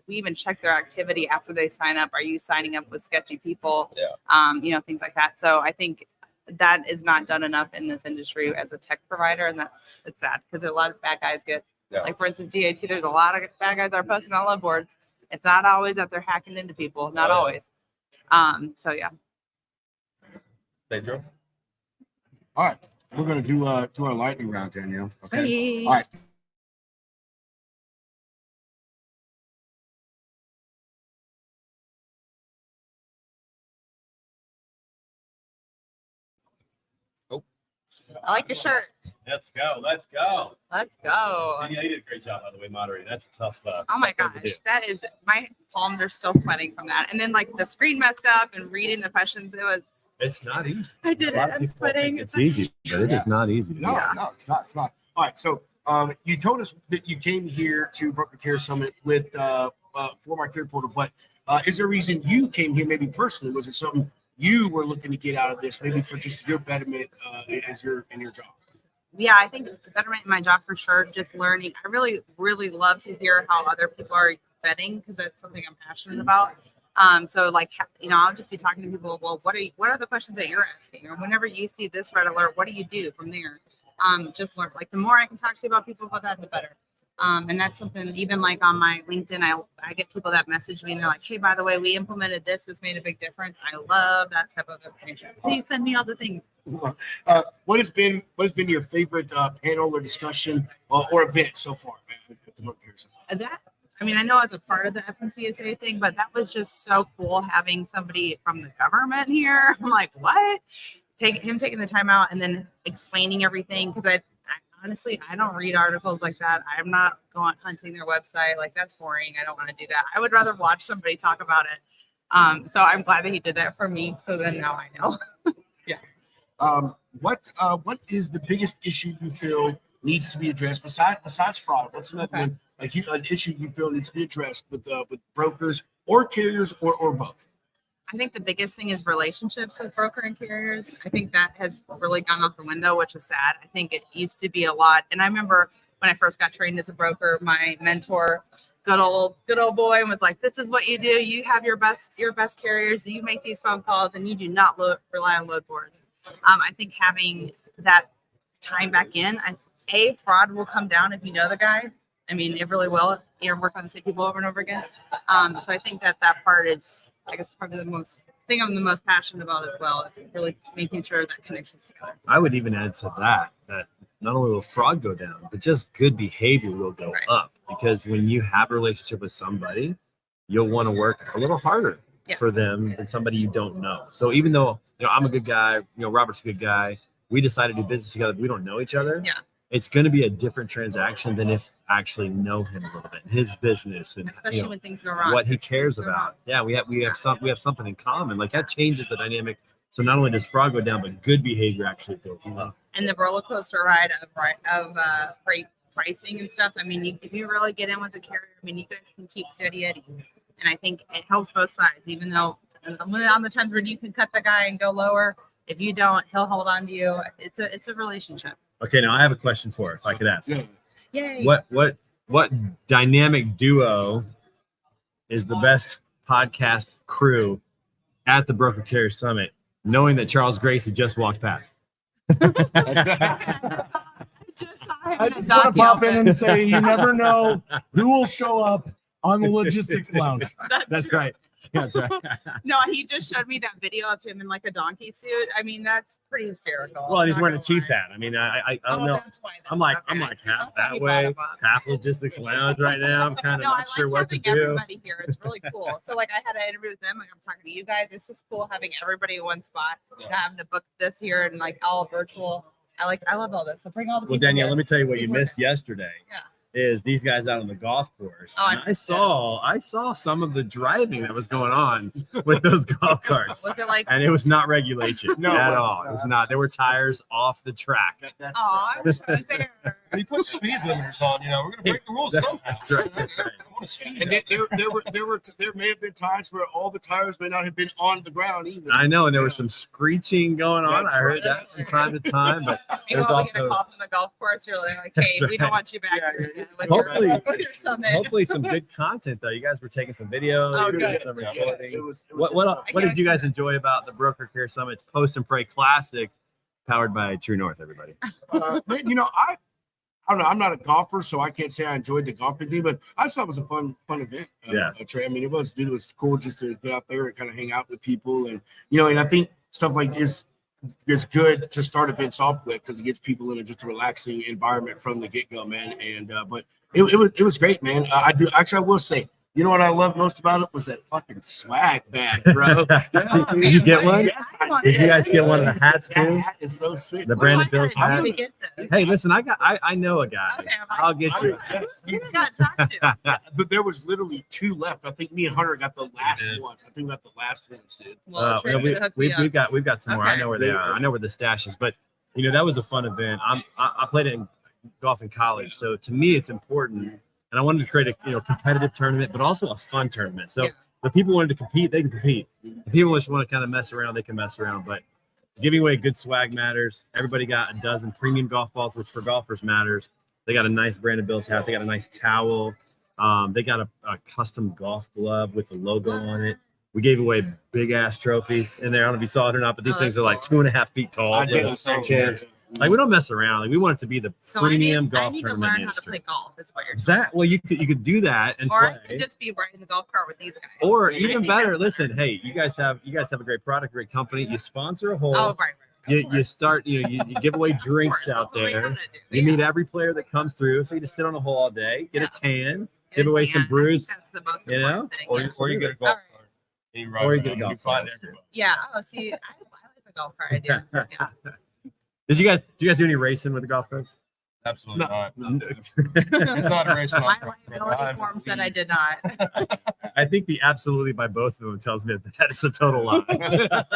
We even check their activity after they sign up. Are you signing up with sketchy people? Yeah. Things like that. So I think that is not done enough in this industry as a tech provider, and it's sad because a lot of bad guys like for instance, DAT. There's a lot of bad guys that are posting on load boards. It's not always that they're hacking into people. Not always. So yeah. Pedro. All right, we're gonna do our lightning round, Danielle. Okay. Sweet. All right. I like your shirt. Let's go. Let's go. Let's go. Yeah, you did a great job, by the way, moderating. That's a tough. Oh my tough thing to gosh, do. that is, my palms are still sweating from that. And then like the screen messed up and reading the questions, It's not easy. I did A lot it. of I'm people sweating. think it's easy, but it is not easy. No, no, it's not. It's not. All right. So you told us that you came here to Broker Care Summit with for my care portal, but is there a reason you came here? Maybe personally, was it something you were looking to get out of this? Maybe for just your betterment as your in your job. Yeah, I think the betterment in my job for sure. Just learning. I really, really love to hear how other people are vetting because that's something I'm passionate about. So like, I'll just be talking to people. Well, what are the questions that you're asking? Or whenever you see this red alert, what do you do from there? Just learn. Like the more I can talk to you about people about that, the better. And that's something even like on my LinkedIn, I get people that message me and they're like, hey, by the way, we implemented this. It's made a big difference. I love that type of information. Please send me all the things. What has been your favorite panel or discussion or event so far at the Broker Care Summit? I know as a part of the FMCSA thing, but that was just so cool having somebody from the government here. I'm like, what? Taking the time out and then explaining everything because I honestly I don't read articles like that. I'm not going hunting their website. Like that's boring. I don't want to do that. I would rather watch somebody talk about it. So I'm glad that he did that for me. So then now I know. What is the biggest issue you feel needs to be addressed besides fraud? What's another one? An issue you feel needs to be addressed with brokers or carriers or both? I think the biggest thing is relationships with broker and carriers. I think that has really gone out the window, which is sad. I think it used to be a lot. And I remember when I first got trained as a broker, my mentor, good old boy, was like, this is what you do. You have your best carriers. You make these phone calls and you do not rely on load boards. I think having that time back in, fraud will come down if you know the guy. I mean, it really will. You work on the same people over and over again. So I think that part is, I guess, probably the thing I'm the most passionate about as well is really making sure that connection's together. I would even add to that not only will fraud go down, but just good behavior will go up because when you have a relationship with somebody, you'll want to work a little harder for them than somebody you don't know. So even though I'm a good guy, Robert's a good guy, we decided to do business together, but we don't know each other. Yeah. It's going to be a different transaction than if I actually know him a little bit, his business, and especially when things go wrong, what he cares about. Yeah, we have something in common. Like that changes the dynamic. So not only does fraud go down, but good behavior actually goes up. And the roller coaster ride of freight pricing and stuff. I mean, if you really get in with the carrier, you guys can keep steady Eddie, and I think it helps both sides. Even though on the times where you can cut the guy and go lower, if you don't, he'll hold on to you. It's a relationship. Okay, now I have a question for her, if I could ask. Yeah. Yay. What dynamic duo is the best podcast crew at the Broker Carrier Summit, knowing that Charles Gracie just walked past? I just want to pop in and say, you never know who will show up on the logistics lounge. That's right. That's right. No, he just showed me that video of him in like a donkey suit. I mean, that's pretty hysterical. Well, he's wearing a Chiefs hat. I mean, I don't know. That's why I'm like half that way, half logistics lounge right now. I'm kind of not sure what to do. Everybody here, it's really cool. So like, I had an interview with them. Like, I'm talking to you guys. It's just cool having everybody in one spot. Having to book this here and like all virtual. I love all this. So bring all the people. Well, Danielle, here. let me tell you what you missed yesterday. Yeah. Is these guys out on the golf course. Oh, and I saw some of the driving that was going on with those golf carts. Was it like? And it was not regulation No, at no, all. no, It was not. There were tires off the track. I wish I was there. When you put speed limiters on, we're gonna break the rules somehow. That's right. That's right. I want to speed. And there may have been times where all the tires may not have been on the ground either. I know, and there was some screeching going on. That's I heard right. that from time to time, but there's Meanwhile, we get a also call from the golf course. You're like, hey, That's we don't right. want you back Yeah, here yeah. with Hopefully- your summit. hopefully some good content though. You guys were taking some video, Oh, you were doing good. some Yeah, recording. it was What did you guys enjoy about the Broker Care Summit's Post and Pray Classic, powered by True North? Everybody. man, I don't know. I'm not a golfer, so I can't say I enjoyed the golfing thing, but I just thought it was a fun event. Trey. I mean, it was cool just to get out there and kind of hang out with people, and and I think stuff like this is good to start events off with because it gets people in just a relaxing environment from the get go, man. And but it was great, man. I will say You know what I love most about it was that fucking swag bag, bro. Did you get one? Yeah, Did you guys get one of the hats that too? hat is so sick. The bro. Brandon Bills I hat. need to get this. Hey, listen, I know a guy. Okay, I'm like, I'll get you. Yes, Who did I talk to? but there was literally 2 left. I think me and Hunter got the last did. ones. I think we got the last ones, dude. Well, Trish could hook me up. we've got some more. I Okay. know where they are. I know where the stash is. But you know, that was a fun event. I played it in golf in college, so to me it's important. And I wanted to create a competitive tournament, but also a fun tournament. So Yeah. the people wanted to compete, they can compete. The people just want to kind of mess around, they can mess around. But giving away good swag matters. Everybody got a dozen premium golf balls, which for golfers matters. They got a nice Brandon Bills hat. They got a nice towel. They got a custom golf glove with the logo on it. We gave away big ass trophies in there. I don't know if you saw it or not, but these Oh, things that's are like cool. 2.5 feet tall. I did. Little I saw chairs. it. Like we don't mess around. Like we want it to be the So premium I golf need to tournament learn how to industry. play golf. Is what you're saying. That well, you could do that and Or I play. could just be riding the golf cart with these guys. Or I even think better, that's listen, hey, you guys have a great product, great company. You sponsor a hole. Oh, right. You start, you give away drinks Of out course, that's what we there. gotta do. You Yeah. meet every player that comes through. So you just sit on a hole all day, get a tan, Get give a away tan. some brews. That's the most you know? important thing. Or, Yeah. or you get a golf Alright. cart. And you ride Or you around get a and golf you find cart. everybody. Yeah. Oh, see, I like the golf cart idea. Yeah. Did you guys do any racing with the golf cart? Absolutely not. No. It's not a race. My liability form said I did not. I think the absolutely by both of them tells me that it's a total lie. But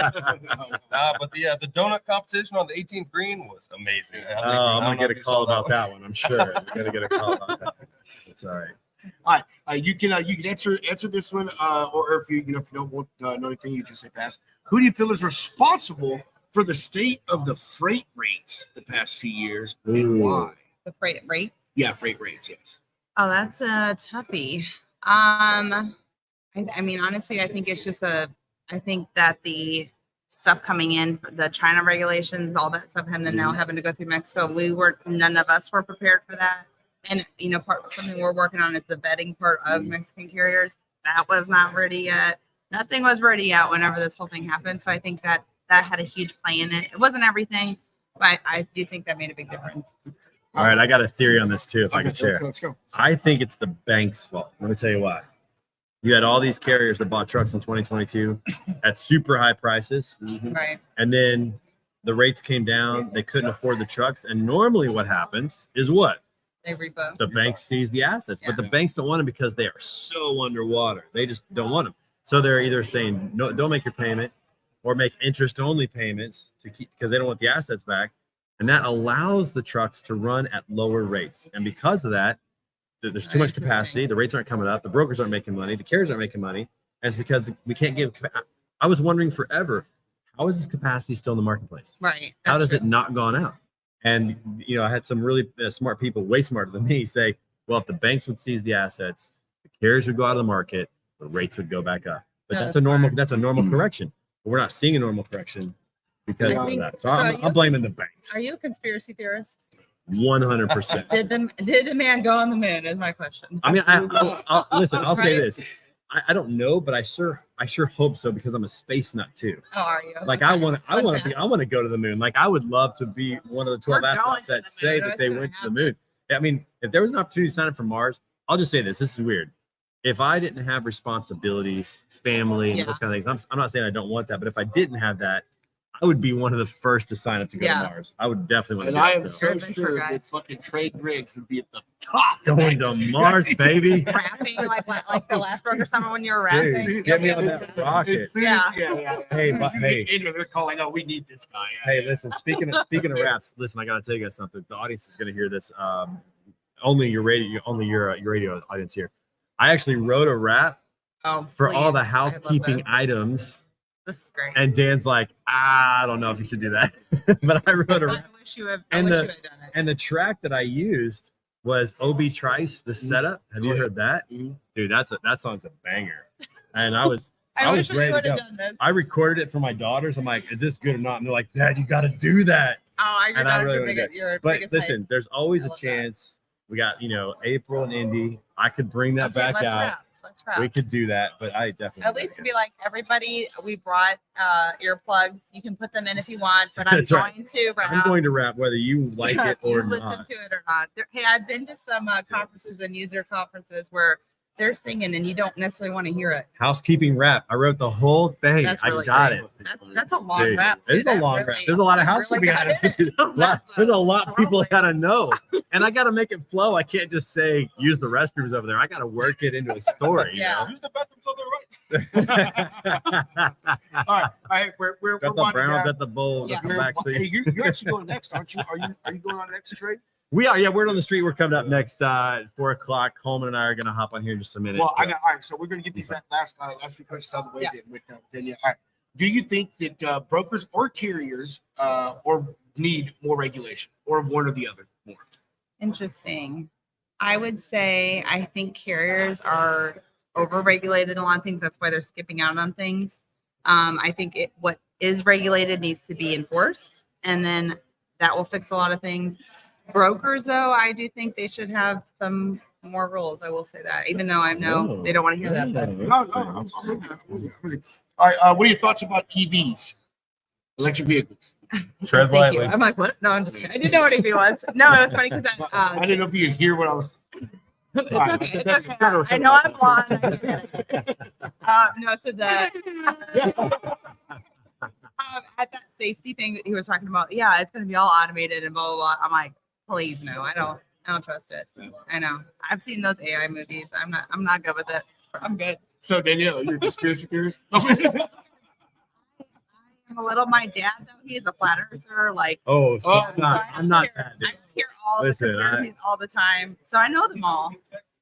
the donut competition on the 18th green was amazing. Oh, I'm gonna get a call about that one. I'm sure I'm gonna get a call about that. It's all right. You can answer this one, or if you don't want know anything, you just say pass. Who do you feel is responsible for the state of the freight rates the past few years, and Ooh. why? The freight rates. Yeah, freight rates. Yes. Oh, that's a toughie. I mean, honestly, I think it's just I think that the stuff coming in, the China regulations, all that stuff, and then now having to go through Mexico, none of us were prepared for that. And something we're working on is the vetting part of Mexican carriers. That was not ready yet. Nothing was ready yet whenever this whole thing happened. So I think that had a huge play in it. It wasn't everything, but I do think that made a big difference. All right, I got a theory on this too, if I can share. Let's go. I think it's the bank's fault. Let me tell you why. You had all these carriers that bought trucks in 2022 at super high prices, Right. and then the rates came down. They couldn't afford the trucks. And normally what happens is what? They repo. The bank seize the assets, but the banks don't want them because they are so underwater. They just don't want them. So they're either saying, no, don't make your payment, or make interest-only payments to keep, because they don't want the assets back. And that allows the trucks to run at lower rates. And because of that, there's too much capacity. The rates aren't coming up. The brokers aren't making money. The carriers aren't making money. And it's because we can't give. I was wondering forever, how is this capacity still in the marketplace? Right. How does it not gone out? And, I had some really smart people, way smarter than me, say, well, if the banks would seize the assets, the carriers would go out of the market, the rates would go back up. But that's a normal correction. But we're not seeing a normal correction because of that. So I'm blaming the banks. Are you a conspiracy theorist? 100%. Did the man go on the moon? Is my question. I mean, listen, I'll say this. I don't know, but I sure hope so, because I'm a space nut too. Oh, are you? Like I want to go to the moon. Like I would love to be one of the 12 astronauts that say that they went to the moon. I mean, if there was an opportunity to sign up for Mars, I'll just say this. This is weird. If I didn't have responsibilities, family, and those kind of things, I'm not saying I don't want that, but if I didn't have that, I would be one of the first to sign up to go to Mars. I would definitely want to. And I am so sure that fucking Trey Griggs would be at the top. Going to Mars, baby. Rapping like the last broker summer when you were rapping. Dude, get me on that rocket. Yeah. Hey, but hey, they're calling. Oh, we need this guy. Hey, listen. Speaking of raps, listen. I gotta tell you guys something. The audience is gonna hear this. Only your radio audience here. I actually wrote a rap for all the housekeeping items. This is great. And Dan's like, I don't know if you should do that, but I wrote a rap. I wish you had And done it. And the track that I used was Ob Trice, the setup. Have you heard that? Dude, that song's a banger. And I was ready to go. I recorded it for my daughters. I'm like, is this good or not? And they're like, Dad, you got to do that. Oh, your daughter's your But biggest listen, hype. there's always I a love chance. We got, April and Indy. I could bring that back out. Let's wrap. We could do that, but I definitely At least to be like, everybody, we brought earplugs. You can put them in if you want, but I'm going to rap. I'm going to rap whether you like it or listen not. to it or not. Hey, I've been to some conferences and user conferences where they're singing and you don't necessarily want to hear it. Housekeeping rap. I wrote the whole thing. That's I really got great. it. That's a long Dude, rap. It's a long rap. There's a lot of housekeeping I gotta do. There's a lot people gotta know, and I gotta make it flow. I can't just say use the restrooms over there. I gotta work it into a story. Yeah. Use the bathrooms on the right. All right, we're Got the winding Browns down. at the bowl. Yeah. Got the back seat. Hey, you're actually going next, aren't you? Are you going on next, Trey? We are. Yeah, word on the street. We're coming up next at 4:00. Coleman and I are gonna hop on here in just a minute. Well, all right. So we're going to get these last few questions out of the way with Danielle. All right. Do you think that brokers or carriers or need more regulation, or one or the other more? Interesting. I would say I think carriers are over-regulated in a lot of things. That's why they're skipping out on things. I think what is regulated needs to be enforced, and then that will fix a lot of things. Brokers, though, I do think they should have some more rules. I will say that, even though I know they don't want to hear that. But No. All right. What are your thoughts about EVs, electric vehicles? Tread thank you. lightly. I'm like, what? No, I'm just kidding. I didn't know what EV was. No, it was funny because I didn't know if you could hear what I was. It's All right, okay. that's- It's no, no, okay. I know I'm blonde. I get it. No, so at that safety thing that he was talking about, yeah, it's going to be all automated and blah blah blah. I'm like, please no, I don't trust it. I know. I've seen those AI movies. I'm not good with it. I'm good. So Danielle, you're a conspiracy theorist? I'm a little. My dad though, he's a flat earther. Like, Oh, so Oh, I'm not that. I hear all Listen, the conspiracies all the time, so I know them all.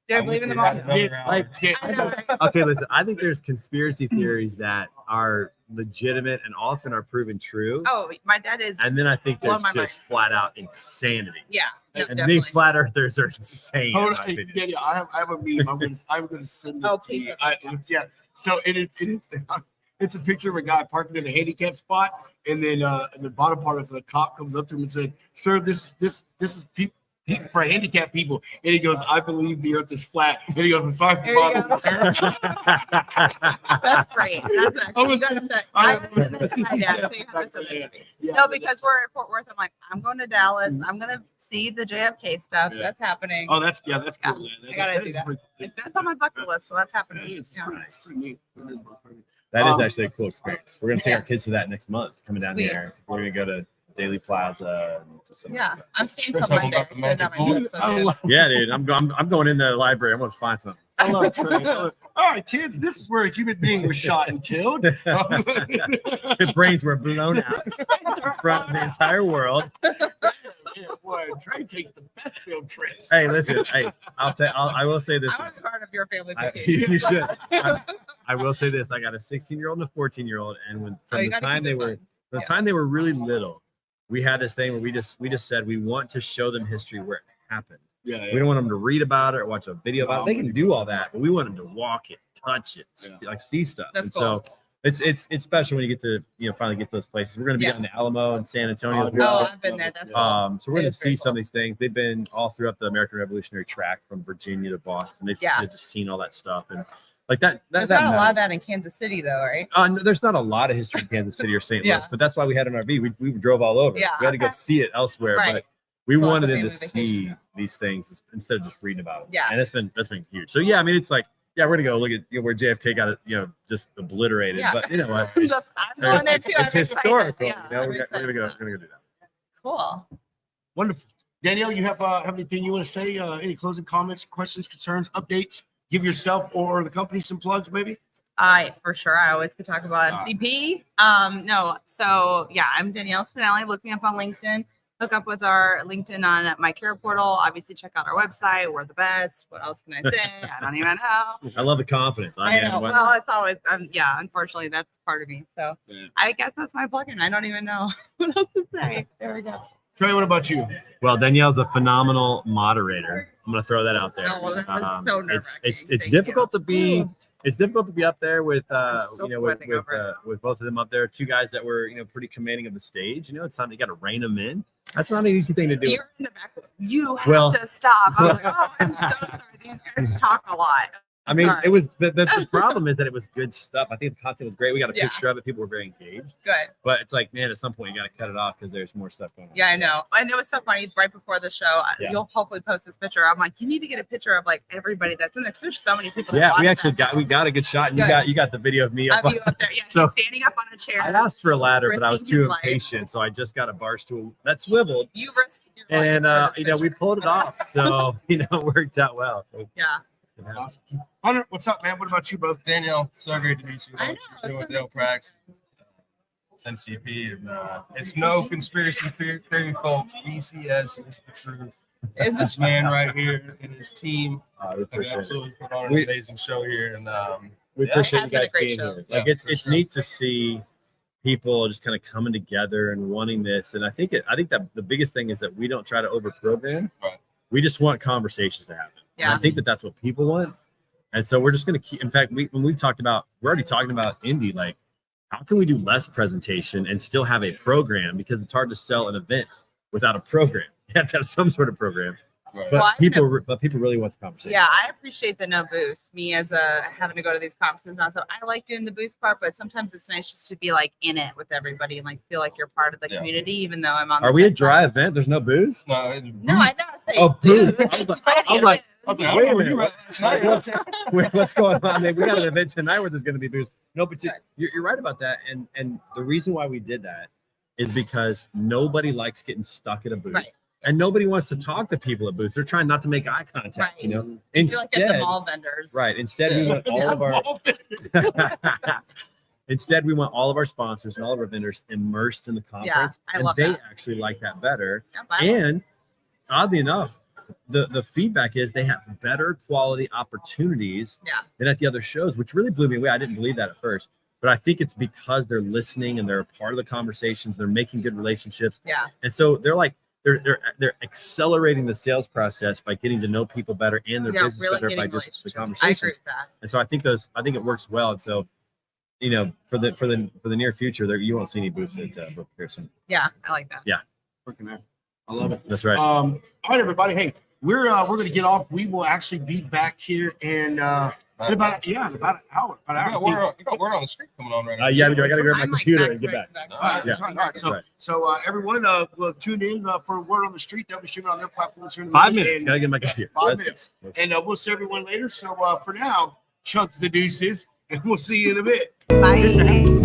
Do I believe in them all? I know, right? Okay, listen. I think there's conspiracy theories that are legitimate and often are proven true. Oh, my dad is. And then I think Blow there's my just flat out insanity. Yeah, no, And definitely. big flat earthers are insane. Hold in on, my hey, opinion. Danielle, I have a meme. I'm gonna send this Oh, to please you. don't. Yeah. So it is. It's a picture of a guy parking in a handicap spot, and then in the bottom part is a cop comes up to him and said, "Sir, this is people for handicapped people." And he goes, "I believe the earth is flat." And he goes, "I'm sorry There for you bothering you, sir." That's great. That's actually, you gotta say, I would send that to my dad. So you have to send that to me. Yeah. No, because we're in Fort Worth. I'm like, I'm going to Dallas. I'm gonna see the JFK stuff. Yeah. That's happening. Oh, that's cool. Yeah, Man. I gotta do is that. pretty- That's on my bucket list, so that's that happening. is Yeah. pretty- it's pretty neat. It is pretty neat. That is actually a cool experience. We're gonna take Yeah. our kids to that next month. Coming down Sweet. here, we're gonna go to Daily Plaza. And do some Yeah, I'm staying Sure, till tell them Monday. about the I said that magic my bullet. trip, so I good. love, Yeah, dude. I'm going in the library. I'm gonna find something. I love Trey. All right, kids, this is where a human being was shot and killed. The brains were blown out in front of the entire world. Yeah, boy, Trey takes the best field trips. Hey, listen. Hey, I will say this. I want to be part of your family I, vacation. you should. I will say this. I got a 16-year-old and a 14-year-old, and when Oh, from you the gotta time keep they it were fun. the Yeah. time they were really little, we had this thing where we just said we want to show them history where it happened. Yeah, We don't want them to read about it or watch a video about it. They can do all that, but we want them to walk it, touch it, like see stuff. That's and cool. so it's special when you get to finally get to those places. We're going to be Yeah. out in the Alamo and San Antonio. Oh, I've been there. That's cool. So we're It going to is very see some of cool. these things. They've been all throughout the American Revolutionary track from Virginia to Boston. They've just seen all that stuff and like that. There's that not a lot of matters. that in Kansas City, though, right? No, there's not a lot of history in Kansas City or St. Yeah. Louis, but that's why we had an RV. We drove all over. Yeah, We had to go okay. see it elsewhere, Right. but we So lots wanted of them to family see vacation. these things instead of just reading about them. Yeah. And that's been huge. So yeah, I mean, it's like, yeah, we're gonna go look at where JFK got it, just obliterated. Yeah. But you know what? It's, I'm going there too. I'm it's excited. historical. Yeah, We're I'm gonna excited. go do that. Cool. Wonderful. Danielle, you have anything you want to say? Any closing comments, questions, concerns, updates? Give yourself or the company some plugs, maybe. For sure. I always could talk about MVP. No. So yeah, I'm Danielle Spinelli. Look me up on LinkedIn. Hook up with our LinkedIn on my care portal. Obviously, check out our website. We're the best. What else can I say? I don't even know. I love the confidence. I know. Well, it's always yeah. Unfortunately, that's part of me. So Yeah. I guess that's my plugin. I don't even know what else to say. There we go. Trey, what about you? Well, Danielle's a phenomenal moderator. I'm gonna throw that out there. Oh, well, that was so nerve-wracking. It's Thank difficult you. to be. It's difficult to be up there with still sweating over with both of them up there. Two guys that were pretty commanding of the stage. It's something you got to rein them in. That's not an easy thing to do. You're in the back. You have Well- to stop. I was like, oh, I'm so sorry. These guys talk a lot. I mean, Sorry. it was the problem is that it was good stuff. I think the content was great. We got a Yeah. picture of it. People were very engaged. Good. But it's like, man, at some point you got to cut it off because there's more stuff going on. Yeah, I know. And it was so funny right before the show. Yeah. You'll hopefully post this picture. I'm like, you need to get a picture of like everybody that's in there because there's so many people. That Yeah, we watch actually that. got a good shot. And Good. you got the video of me up. Of you up there. Yeah, So- standing up on a chair. I asked for a ladder, but I was Risking too his life. impatient, so I just got a bar stool that swiveled, You risked your life and for this you know, we picture. pulled it off. So it worked out well. Yeah. Awesome. Hunter, what's up, man? What about you, bro? Danielle, so great to meet you. I know, She's doing it's so Dale Prax, MCP, and it's no conspiracy theory, folks. BCS is the truth. Is This man right here and his team We have appreciate it. absolutely put on an We- amazing show here, and We Yeah. appreciate It you has been a guys great being show. here. Like Yeah, it's for it's sure. neat to see people just kind of coming together and wanting this. And I think that the biggest thing is that we don't try to over program. Right. We just want conversations to happen. And Yeah. I think that that's what people want. And so we're just going to keep. In fact, we're already talking about Indy. Like, how can we do less presentation and still have a program? Because it's hard to sell an event without a program. You have to have some sort of program. right. But Well, I people really want the conversation. Yeah, I appreciate the no boost. Me as a having to go to these conferences now, so I like doing the boost part, but sometimes it's nice just to be like in it with everybody and like feel like you're part of the Yeah. community, even though I'm on. Are the we a fence dry side. event? There's no booze. No, No, I never say Oh, boost. boost. I'm like, okay, wait a where minute. you at last night? What's going on? I mean, we got an event tonight where there's going to be booze. No, but Right. you're right about that. And the reason why we did that is because nobody likes getting stuck at a booth. Right. And nobody wants to talk to people at booths. They're trying not to make eye contact, Right. you know. I feel like at the Instead, mall vendors. right. Instead, we want all of our instead we want all of our sponsors and all of our vendors immersed in the conference. I and love they that. actually like that better. Yep, I love it. And oddly enough, the feedback is they have better quality opportunities Yeah. than at the other shows, which really blew me away. I didn't believe that at first, but I think it's because they're listening and they're a part of the conversations. They're making good relationships, Yeah. and so they're like they're accelerating the sales process by getting to know people better and their Yeah, business really better by getting just the relationships. I agree conversations. with that. And so I think it works well. And so, you know, for the near future, there you won't see any booths at Brook Pearson. Yeah, I like that. Working that. I love it. That's right. All right, everybody. Hey, we're gonna get off. We will actually be back here in about an hour. You got word on the street coming on right now. Yeah, I got to grab my I'm like computer back and to get back back. to back to All right, back. that's right. All right. That's So, right. so everyone will tune in for Word on the Street. They'll be streaming on their platforms here in a 5 minute, minutes. and Got to get my computer. 5 Let's go. minutes. And we'll see everyone later. So for now, chunk the deuces, and we'll see you in a bit. Bye.